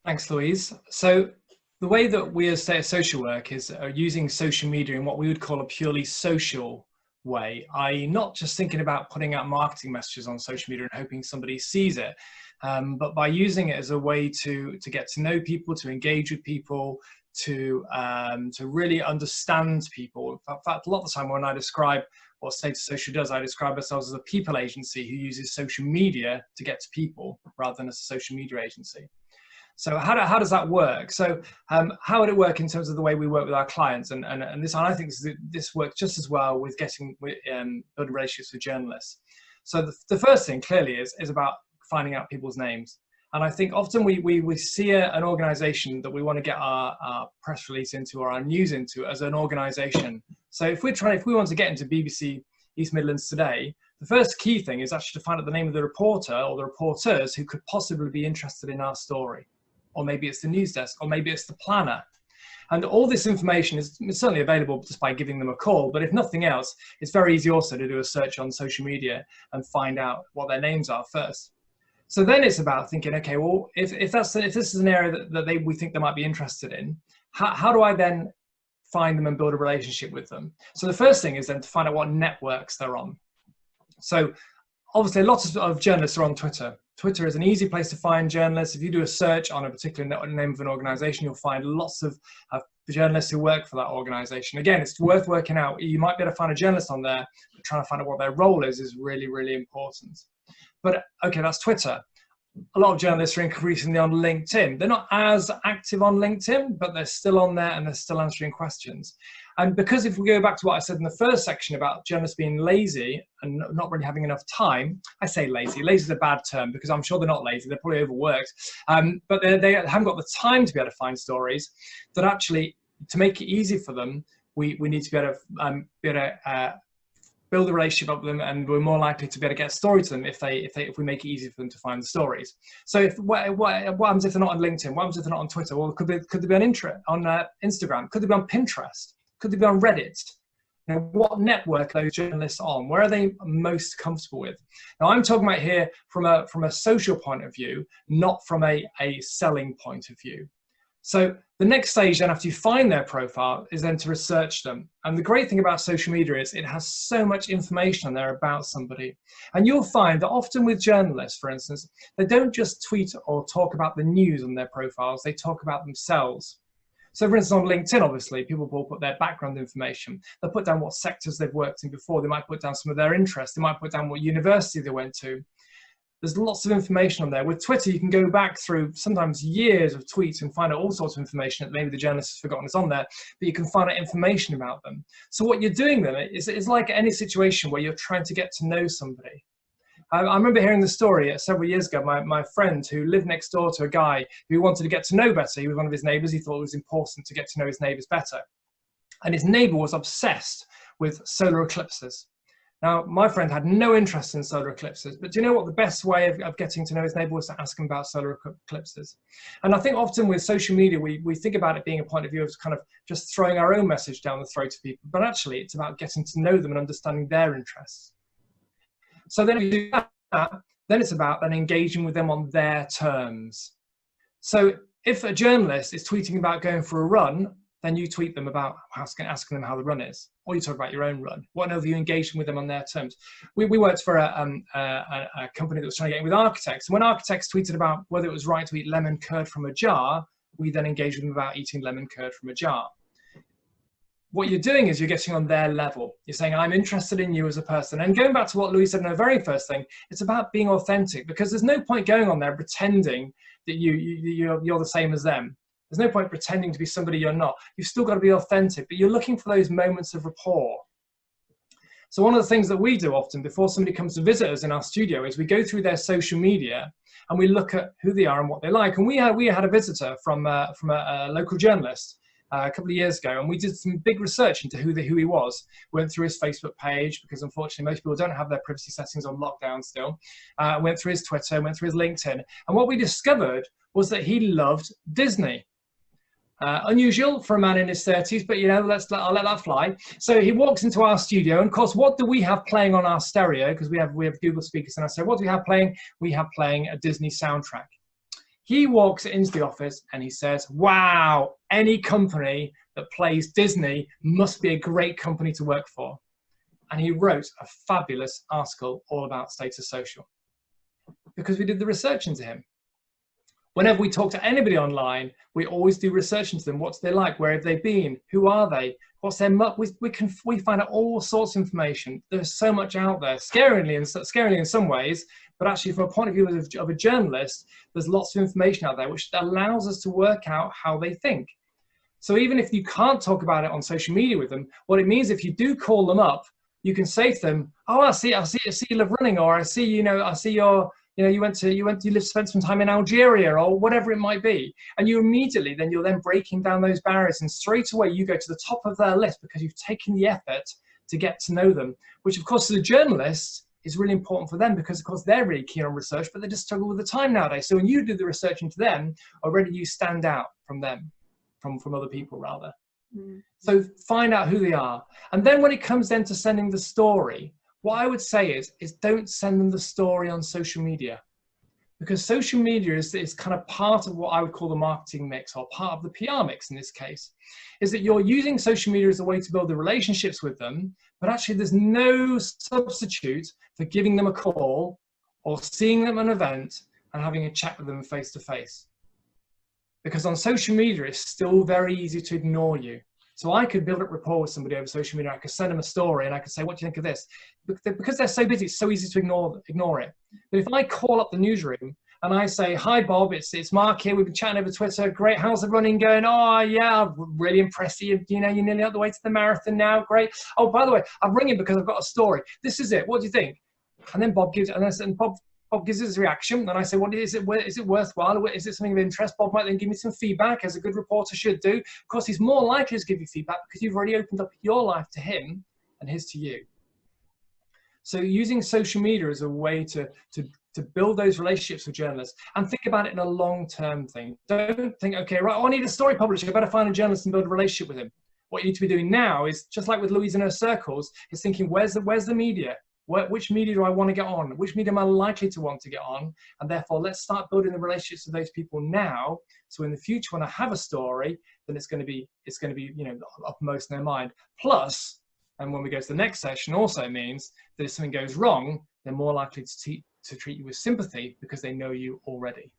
Thanks, Louise. So the way that we as social work is using social media in what we would call a purely social way, i.e. not just thinking about putting out marketing messages on social media and hoping somebody sees it, but by using it as a way to get to know people, to engage with people, to really understand people. In fact, a lot of the time when I describe what Status Social does, I describe ourselves as a people agency who uses social media to get to people rather than as a social media agency. So how does that work? So how would it work in terms of the way we work with our clients? And this, I think this works just as well with building relationships with journalists. So the first thing clearly is about finding out people's names. And I think often we see an organization that we want to get our press release into or our news into as an organization. So if we want to get into BBC East Midlands Today, the first key thing is actually to find out the name of the reporter or the reporters who could possibly be interested in our story. Or maybe it's the news desk, or maybe it's the planner. And all this information is certainly available just by giving them a call, but if nothing else, it's very easy also to do a search on social media and find out what their names are first. So then it's about thinking, okay, well, if this is an area that we think they might be interested in, how do I then find them and build a relationship with them? So the first thing is then to find out what networks they're on. So obviously lots of journalists are on Twitter. Twitter is an easy place to find journalists. If you do a search on a particular name of an organization, you'll find lots of journalists who work for that organization. Again, it's worth working out. You might be able to find a journalist on there, but trying to find out what their role is really, really important. But okay, that's Twitter. A lot of journalists are increasingly on LinkedIn. They're not as active on LinkedIn, but they're still on there and they're still answering questions. And because if we go back to what I said in the first section about journalists being lazy and not really having enough time, I say lazy. Lazy is a bad term because I'm sure they're not lazy. They're probably overworked, but they haven't got the time to be able to find stories. That actually, to make it easy for them, we need to be able to build a relationship up with them, and we're more likely to be able to get a story to them if we make it easy for them to find the stories. So what happens if they're not on LinkedIn? What happens if they're not on Twitter? Well, could they be on Instagram? Could they be on Pinterest? Could they be on Reddit? You know, what network are those journalists on? Where are they most comfortable with? Now, I'm talking about here from a social point of view, not from a selling point of view. So the next stage then after you find their profile is then to research them. And the great thing about social media is it has so much information on there about somebody. And you'll find that often with journalists, for instance, they don't just tweet or talk about the news on their profiles, they talk about themselves. So for instance, on LinkedIn, obviously, people will put their background information. They'll put down what sectors they've worked in before. They might put down some of their interests. They might put down what university they went to. There's lots of information on there. With Twitter, you can go back through sometimes years of tweets and find out all sorts of information that maybe the journalist has forgotten is on there, but you can find out information about them. So what you're doing then is like any situation where you're trying to get to know somebody. I remember hearing the story several years ago. My friend who lived next door to a guy who wanted to get to know better. He was one of his neighbors. He thought it was important to get to know his neighbors better. And his neighbor was obsessed with solar eclipses. Now, my friend had no interest in solar eclipses, but do you know what the best way of getting to know his neighbor was to ask him about solar eclipses? And I think often with social media, we think about it being a point of view of kind of just throwing our own message down the throat of people, but actually it's about getting to know them and understanding their interests. So then if you do that, then it's about then engaging with them on their terms. So if a journalist is tweeting about going for a run, then you tweet them about asking them how the run is, or you talk about your own run. What are you engaging with them on their terms? We worked for a company that was trying to get in with architects. And when architects tweeted about whether it was right to eat lemon curd from a jar, we then engaged with them about eating lemon curd from a jar. What you're doing is you're getting on their level. You're saying, I'm interested in you as a person. And going back to what Louise said in the very first thing, it's about being authentic, because there's no point going on there pretending that you're the same as them. There's no point pretending to be somebody you're not. You've still got to be authentic, but you're looking for those moments of rapport. So one of the things that we do often before somebody comes to visit us in our studio is we go through their social media and we look at who they are and what they like. And we had a visitor from a local journalist a couple of years ago, and we did some big research into who he was. Went through his Facebook page, because unfortunately most people don't have their privacy settings on lockdown still. Went through his Twitter, went through his LinkedIn, and what we discovered was that he loved Disney. Unusual for a man in his 30s, but you know, I'll let that fly. So he walks into our studio, and of course, what do we have playing on our stereo? Because we have Google speakers in our stereo. What do we have playing? We have playing a Disney soundtrack. He walks into the office and he says, wow, any company that plays Disney must be a great company to work for. And he wrote a fabulous article all about Status Social because we did the research into him. Whenever we talk to anybody online, we always do research into them. What's they like? Where have they been? Who are they? What's their we find out all sorts of information. There's so much out there, scarily in some ways, but actually from a point of view of a journalist, there's lots of information out there which allows us to work out how they think. So even if you can't talk about it on social media with them, what it means if you do call them up, you can say to them, "Oh, I see you live running," or "I see you spent some time in Algeria," or whatever it might be. And you're then breaking down those barriers, and straight away you go to the top of their list because you've taken the effort to get to know them, which of course as a journalist is really important for them because of course they're really keen on research, but they just struggle with the time nowadays. So when you do the research into them, already you stand out from them, from other people rather. So find out who they are. And then when it comes then to sending the story, what I would say is don't send them the story on social media, because social media is kind of part of what I would call the marketing mix, or part of the PR mix in this case, is that you're using social media as a way to build the relationships with them, but actually there's no substitute for giving them a call or seeing them at an event and having a chat with them face to face. Because on social media, it's still very easy to ignore you. So I could build up rapport with somebody over social media. I could send them a story and I could say, "What do you think of this?" Because they're so busy, it's so easy to ignore it. But if I call up the newsroom and I say, "Hi, Bob, it's Mark here. We've been chatting over Twitter. Great. How's the running going?" "Oh, yeah, I'm really impressed. You're nearly out the way to the marathon now. Great. Oh, by the way, I'm ringing because I've got a story. This is it. What do you think?" And then Bob gives his reaction, and I say, "What is it? Is it worthwhile? Is it something of interest?" Bob might then give me some feedback, as a good reporter should do. Of course, he's more likely to give you feedback because you've already opened up your life to him and his to you. So using social media as a way to build those relationships with journalists, and think about it in a long-term thing. Don't think, okay, right, I need a story publisher. I better find a journalist and build a relationship with him. What you need to be doing now is, just like with Louise and her circles, is thinking, where's the media? Which media do I want to get on? Which media am I likely to want to get on? And therefore, let's start building the relationships with those people now. So in the future, when I have a story, then it's going to be uppermost in their mind. Plus, and when we go to the next session, also means that if something goes wrong, they're more likely to treat you with sympathy because they know you already.